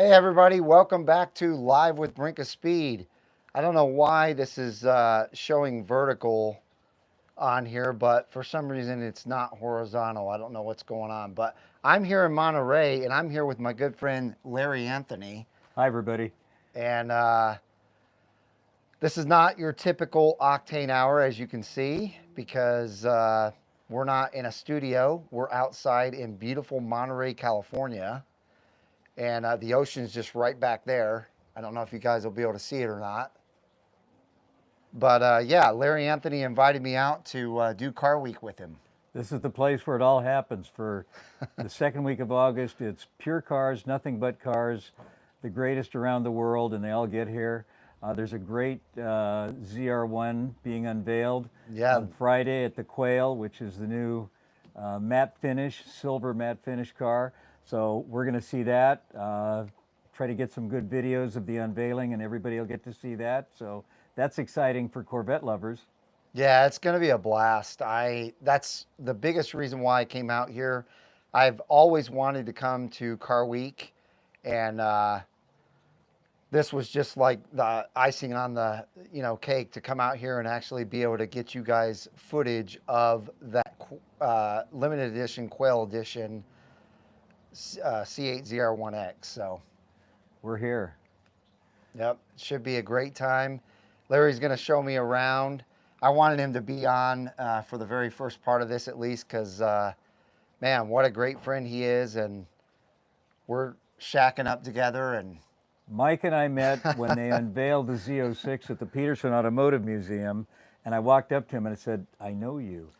Hey everybody, welcome back to Live with Brink of Speed. I don't know why this is showing vertical on here, but for some reason it's not horizontal. I don't know what's going on, but I'm here in Monterey and I'm here with my good friend Larry Anthony. Hi, everybody. And this is not your typical Octane Hour, as you can see, because we're not in a studio. We're outside in beautiful Monterey, California. And the ocean's just right back there. I don't know if you guys will be able to see it or not. But yeah, Larry Anthony invited me out to do Car Week with him. This is the place where it all happens. For the second week of August, it's pure cars, nothing but cars, the greatest around the world, and they all get here. There's a great ZR1 being unveiled Yeah, on Friday at the Quail, which is the new matte finish, silver matte finish car. So we're going to see that. Try to get some good videos of the unveiling, and everybody will get to see that. So that's exciting for Corvette lovers. yeah, it's going to be a blast. That's the biggest reason why I came out here. I've always wanted to come to Car Week, and this was just like the icing on the cake to come out here and actually be able to get you guys footage of that limited edition Quail Edition C8 ZR1X. So We're here. yep, should be a great time. Larry's going to show me around. I wanted him to be on for the very first part of this at least because, man, what a great friend he is. And we're shacking up together. And Mike and I met when they unveiled the Z06 at the Peterson Automotive Museum, and I walked up to him and I said, "I know you."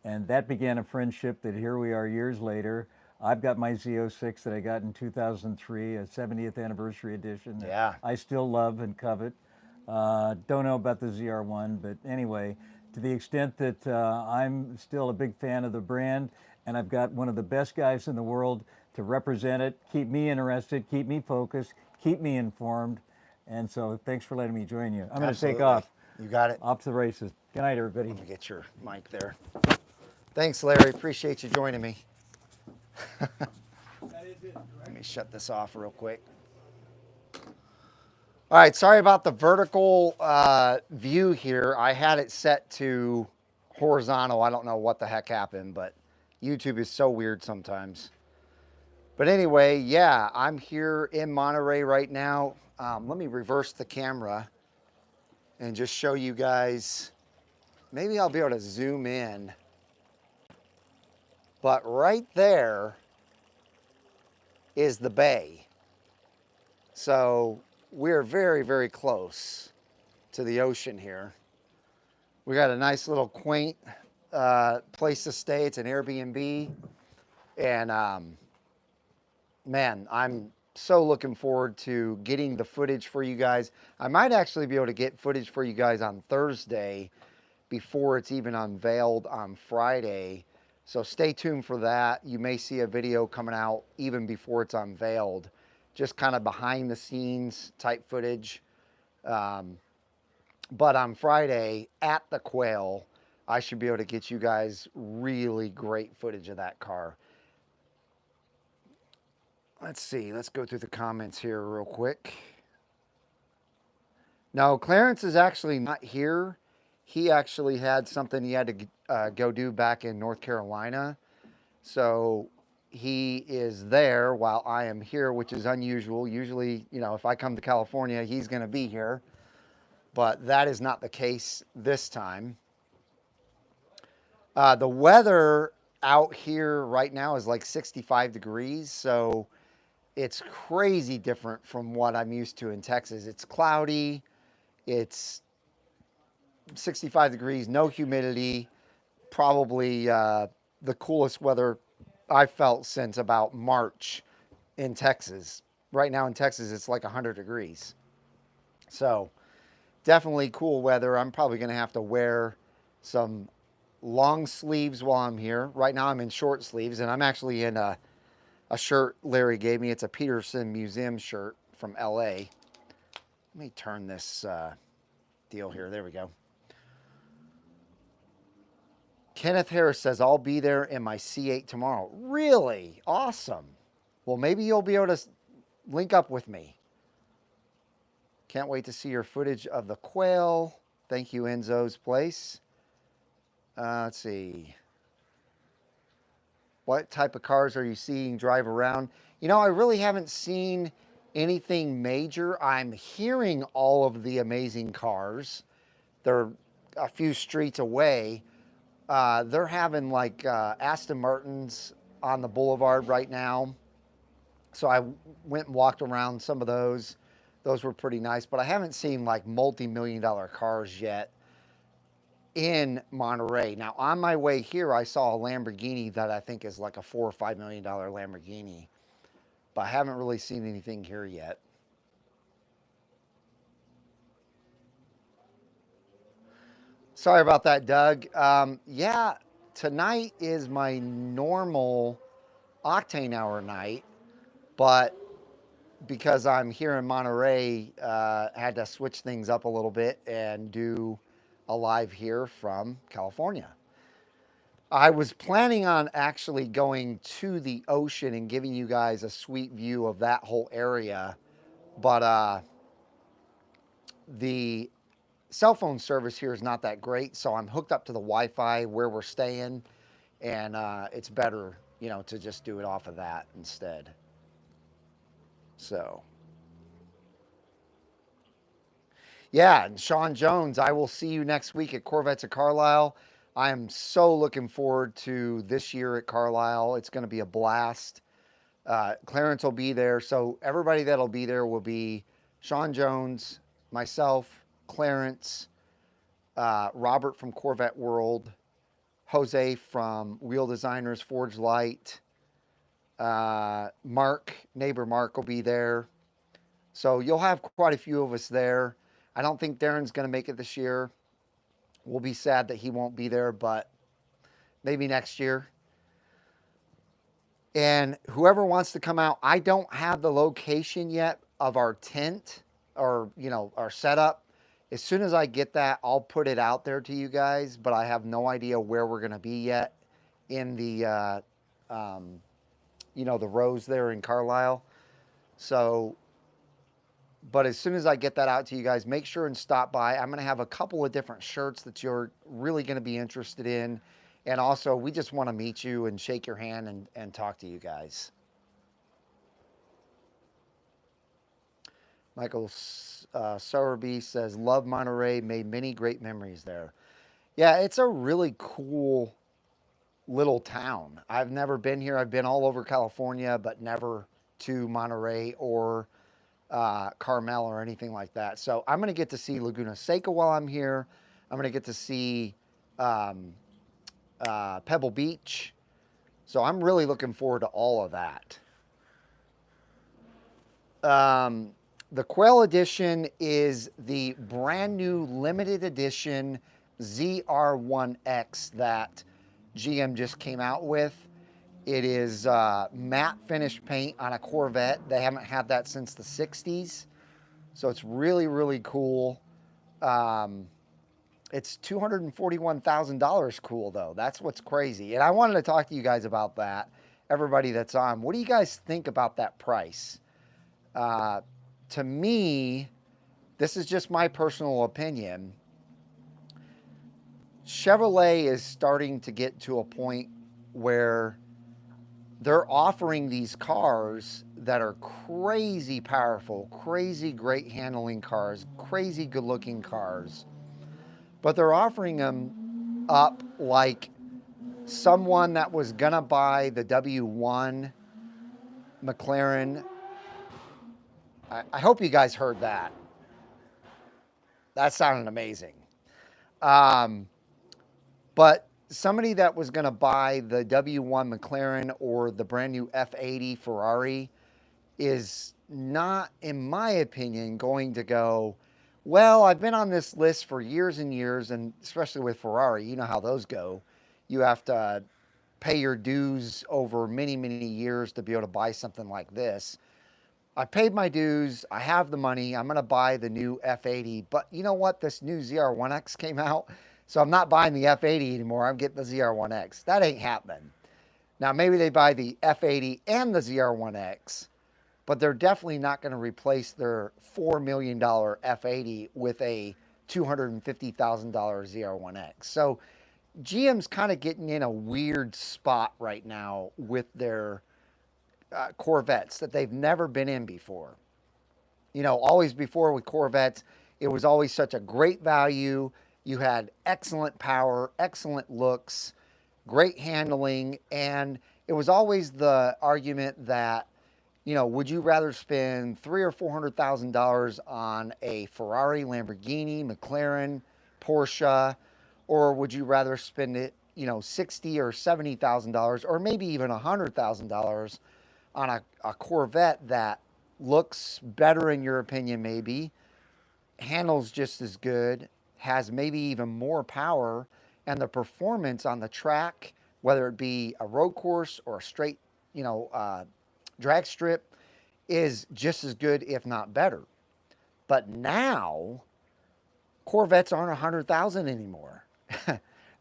And that began a friendship that here we are years later. I've got my Z06 that I got in 2003, a 70th anniversary edition that yeah, I still love and covet. Don't know about the ZR1, but anyway, to the extent that I'm still a big fan of the brand, and I've got one of the best guys in the world to represent it, keep me interested, keep me focused, keep me informed. And so thanks for letting me join you. I'm going to take absolutely. off. You got it. Off to the races. Good night, everybody. Let me get your mic there. Thanks, Larry. Appreciate you joining me. Let me shut this off real quick. All right, sorry about the vertical view here. I had it set to horizontal. I don't know what the heck happened, but YouTube is so weird sometimes. But anyway, yeah, I'm here in Monterey right now. Let me reverse the camera and just show you guys. Maybe I'll be able to zoom in. But right there is the bay. So we're very, very close to the ocean here. We got a nice little quaint place to stay. It's an Airbnb. And man, I'm so looking forward to getting the footage for you guys. I might actually be able to get footage for you guys on Thursday before it's even unveiled on Friday. So stay tuned for that. You may see a video coming out even before it's unveiled. Just kind of behind the scenes type footage. But on Friday at the Quail, I should be able to get you guys really great footage of that car. Let's see, let's go through the comments here real quick. No, Clarence is actually not here. He actually had something he had to go do back in North Carolina. So he is there while I am here, which is unusual. Usually, if I come to California, he's going to be here. But that is not the case this time. The weather out here right now is like 65 degrees. So it's crazy different from what I'm used to in Texas. It's cloudy. It's 65 degrees, no humidity. Probably the coolest weather I've felt since about March in Texas. Right now in Texas, it's like 100 degrees. So definitely cool weather. I'm probably going to have to wear some long sleeves while I'm here. Right now I'm in short sleeves, and I'm actually in a shirt Larry gave me. It's a Peterson Museum shirt from LA. Let me turn this deal here. There we go. Kenneth Harris says, I'll be there in my C8 tomorrow. Really? Awesome. Well, maybe you'll be able to link up with me. Can't wait to see your footage of the Quail. Thank you, Enzo's Place. Let's see. What type of cars are you seeing drive around? You know, I really haven't seen anything major. I'm hearing all of the amazing cars. They're a few streets away. They're having like Aston Martins on the boulevard right now. So I went and walked around some of those. Those were pretty nice, but I haven't seen like multi-million-dollar cars yet in Monterey. Now, on my way here, I saw a Lamborghini that I think is like a $4 or $5 million Lamborghini, but I haven't really seen anything here yet. Sorry about that, Doug. Yeah, tonight is my normal Octane Hour night, but because I'm here in Monterey, had to switch things up a little bit and do a live here from California. I was planning on actually going to the ocean and giving you guys a sweet view of that whole area, but the cell phone service here is not that great, so I'm hooked up to the Wi-Fi where we're staying, and it's better, you know, to just do it off of that instead. So, yeah, and Sean Jones, I will see you next week at Corvettes of Carlisle. I am so looking forward to this year at Carlisle. It's going to be a blast. Clarence will be there, so everybody that'll be there will be Sean Jones, myself, Clarence, Robert from Corvette World, Jose from Wheel Designers Forge Light, Mark, neighbor Mark will be there. So you'll have quite a few of us there. I don't think Darren's going to make it this year. We'll be sad that he won't be there, but maybe next year. And whoever wants to come out, I don't have the location yet of our tent or, you know, our setup. As soon as I get that, I'll put it out there to you guys, but I have no idea where we're going to be yet in the, you know, the rows there in Carlisle. So, but as soon as I get that out to you guys, make sure and stop by. I'm going to have a couple of different shirts that you're really going to be interested in. And also, we just want to meet you and shake your hand and talk to you guys. Michael Sowerby says, love Monterey, made many great memories there. Yeah, it's a really cool little town. I've never been here. I've been all over California, but never to Monterey or Carmel or anything like that. So I'm going to get to see Laguna Seca while I'm here. I'm going to get to see Pebble Beach. So I'm really looking forward to all of that. The Quail Edition is the brand new limited edition ZR1X that GM just came out with. It is matte finish paint on a Corvette. They haven't had that since the 60s. So it's really, really cool. It's $241,000 cool, though. That's what's crazy. And I wanted to talk to you guys about that, everybody that's on. What do you guys think about that price? To me, this is just my personal opinion. Chevrolet is starting to get to a point where they're offering these cars that are crazy powerful, crazy great handling cars, crazy good looking cars, but they're offering them up like someone that was gonna buy the W1 McLaren. I hope you guys heard that. That sounded amazing. But somebody that was going to buy the W1 McLaren or the brand new F80 Ferrari is not, in my opinion, going to go, well, I've been on this list for years and years, and especially with Ferrari, you know how those go. You have to pay your dues over many, many years to be able to buy something like this. I paid my dues. I have the money. I'm going to buy the new F80. But you know what? This new ZR1X came out. So I'm not buying the F80 anymore. I'm getting the ZR1X. That ain't happening. Now, maybe they buy the F80 and the ZR1X. but they're definitely not going to replace their $4 million F80 with a $250,000 ZR1X. So GM's kind of getting in a weird spot right now with their Corvettes that they've never been in before. You know, always before with Corvettes, it was always such a great value. You had excellent power, excellent looks, great handling, and it was always the argument that, you know, would you rather spend $300,000 or $400,000 on a Ferrari, Lamborghini, McLaren, Porsche, or would you rather spend it, you know, $60,000 or $70,000, or maybe even $100,000 on a Corvette that looks better in your opinion, maybe handles just as good, has maybe even more power, and the performance on the track, whether it be a road course or a straight, you know, drag strip, is just as good, if not better. But now, Corvettes aren't 100,000 anymore.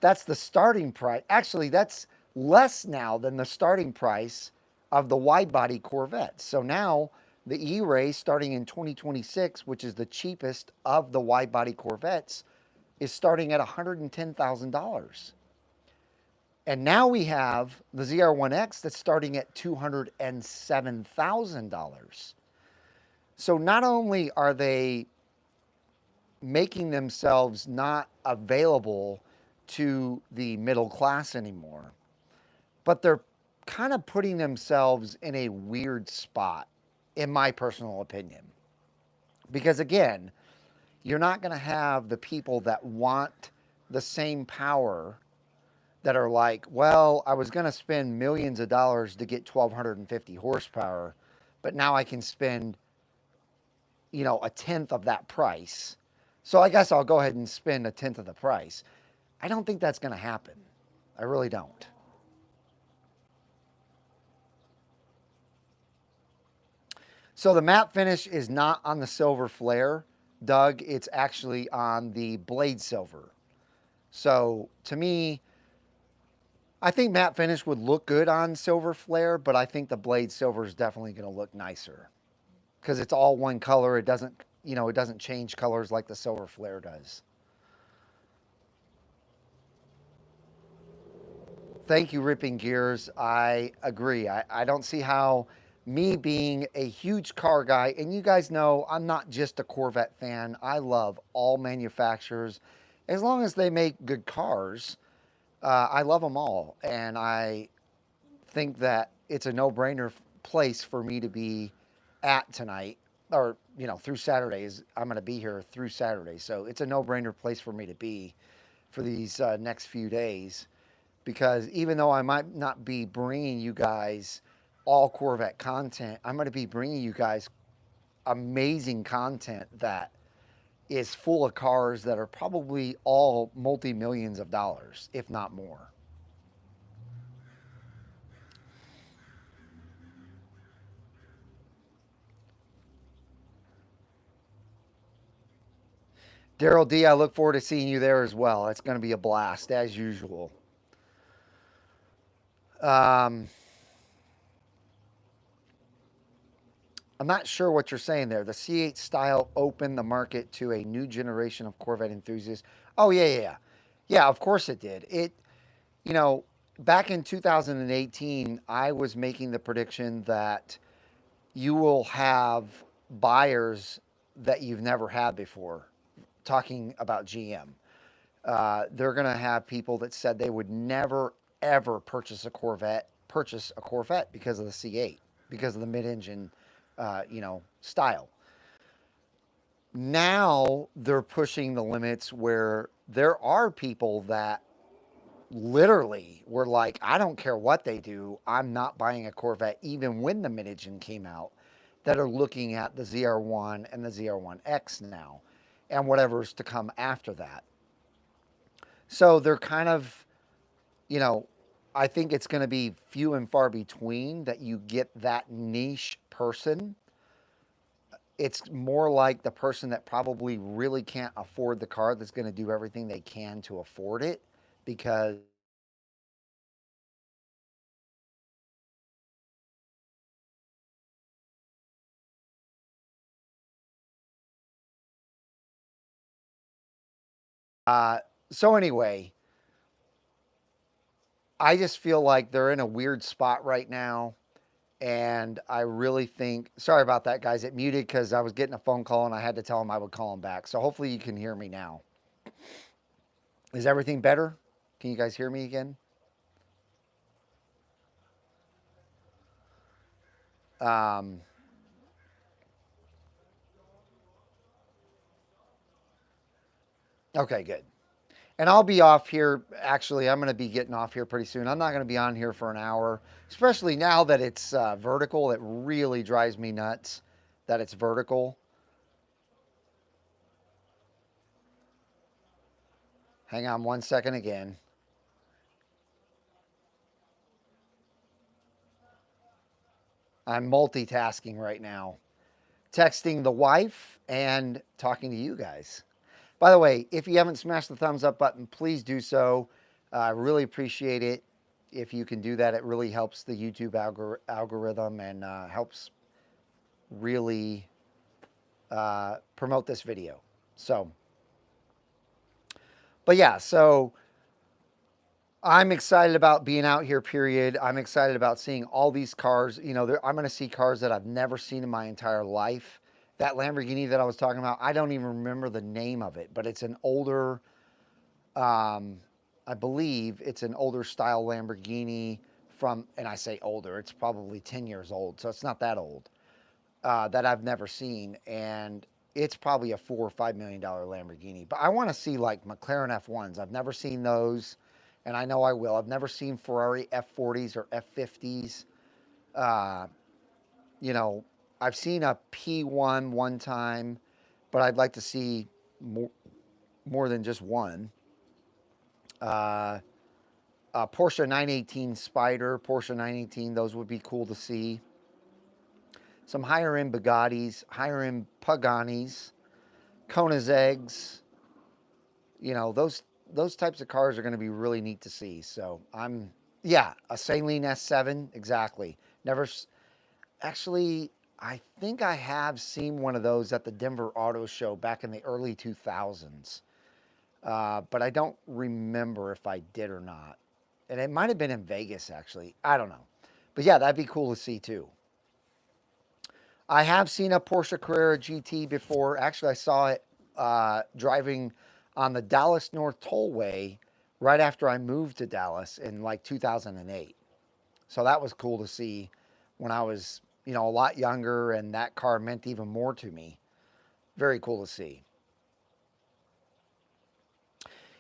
That's the starting price. Actually, that's less now than the starting price of the wide body Corvettes. So now the E-Ray, starting in 2026, which is the cheapest of the wide body Corvettes, is starting at $110,000. And now we have the ZR1X that's starting at $207,000. So not only are they making themselves not available to the middle class anymore, but they're kind of putting themselves in a weird spot, in my personal opinion. Because again, you're not going to have the people that want the same power that are like, well, I was going to spend millions of dollars to get 1,250 horsepower, but now I can spend, you know, a tenth of that price. So I guess I'll go ahead and spend a tenth of the price. I don't think that's going to happen. I really don't. So the matte finish is not on the silver flare, Doug. It's actually on the blade silver. So to me, I think matte finish would look good on silver flare, but I think the blade silver is definitely going to look nicer because it's all one color. It doesn't, you know, it doesn't change colors like the silver flare does. Thank you, Ripping Gears. I agree. I don't see how me being a huge car guy, and you guys know I'm not just a Corvette fan. I love all manufacturers. As long as they make good cars, I love them all. And I think that it's a no-brainer place for me to be at tonight, or, you know, through Saturdays. I'm going to be here through Saturday. So it's a no-brainer place for me to be for these next few days. Because even though I might not be bringing you guys all Corvette content, I'm going to be bringing you guys amazing content that is full of cars that are probably all multi-millions of dollars, if not more. Daryl D, I look forward to seeing you there as well. It's going to be a blast, as usual. I'm not sure what you're saying there. The C8 style opened the market to a new generation of Corvette enthusiasts. Oh, yeah. Yeah, of course it did. You know, back in 2018, I was making the prediction that you will have buyers that you've never had before, talking about GM. They're going to have people that said they would never, ever purchase a Corvette because of the C8, because of the mid-engine, you know, style. Now they're pushing the limits where there are people that literally were like, I don't care what they do, I'm not buying a Corvette even when the mid-engine came out, that are looking at the ZR1 and the ZR1X now and whatever's to come after that. So they're kind of, you know, I think it's going to be few and far between that you get that niche person. It's more like the person that probably really can't afford the car that's going to do everything they can to afford it because So anyway, I just feel like they're in a weird spot right now. And I really think, sorry about that, guys. It muted because I was getting a phone call and I had to tell him I would call him back. So hopefully you can hear me now. Is everything better? Can you guys hear me again? Okay, good. And I'll be off here. Actually, I'm going to be getting off here pretty soon. I'm not going to be on here for an hour, especially now that it's vertical. It really drives me nuts that it's vertical. Hang on 1 second again. I'm multitasking right now, texting the wife and talking to you guys. By the way, if you haven't smashed the thumbs up button, please do so. I really appreciate it. If you can do that, it really helps the YouTube algorithm and helps really promote this video. So, but yeah, so I'm excited about being out here, period. I'm excited about seeing all these cars. You know, I'm going to see cars that I've never seen in my entire life. That Lamborghini that I was talking about, I don't even remember the name of it, but it's an older, I believe it's an older style Lamborghini from, and I say older, it's probably 10 years old, so it's not that old, that I've never seen. And it's probably a $4 or $5 million Lamborghini. But I want to see like McLaren F1s. I've never seen those, and I know I will. I've never seen Ferrari F40s or F50s. You know, I've seen a P1 one time, but I'd like to see more than just one. A Porsche 918 Spider, Porsche 918, those would be cool to see. Some higher end Bugattis, higher end Paganis, Koenigsegg's. You know, those types of cars are going to be really neat to see. So yeah, a Saleen S7, exactly. Never, actually, I think I have seen one of those at the Denver Auto Show back in the early 2000s. But I don't remember if I did or not. And it might have been in Vegas, actually. I don't know. But yeah, that'd be cool to see too. I have seen a Porsche Carrera GT before. Actually, I saw it driving on the Dallas North Tollway right after I moved to Dallas in like 2008. So that was cool to see when I was, you know, a lot younger, and that car meant even more to me. Very cool to see.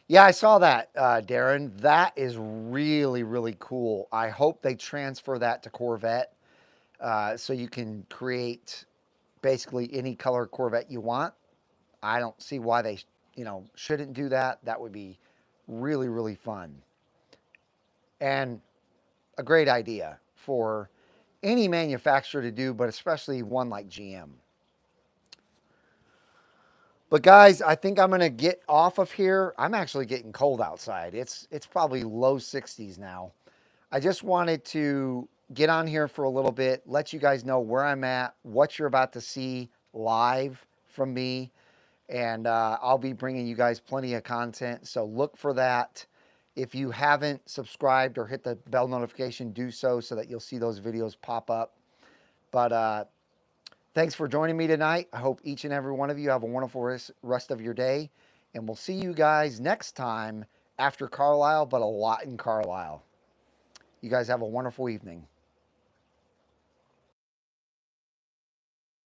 Yeah, I saw that, Darren. That is really, really cool. I hope they transfer that to Corvette, so you can create basically any color Corvette you want. I don't see why they, you know, shouldn't do that. That would be really, really fun. And a great idea for any manufacturer to do, but especially one like GM. But guys, I think I'm going to get off of here. I'm actually getting cold outside. It's probably low 60s now. I just wanted to get on here for a little bit, let you guys know where I'm at, what you're about to see live from me. And I'll be bringing you guys plenty of content, so look for that. If you haven't subscribed or hit the bell notification, do so that you'll see those videos pop up. But thanks for joining me tonight. I hope each and every one of you have a wonderful rest of your day. And we'll see you guys next time after Carlisle, but a lot in Carlisle. You guys have a wonderful evening.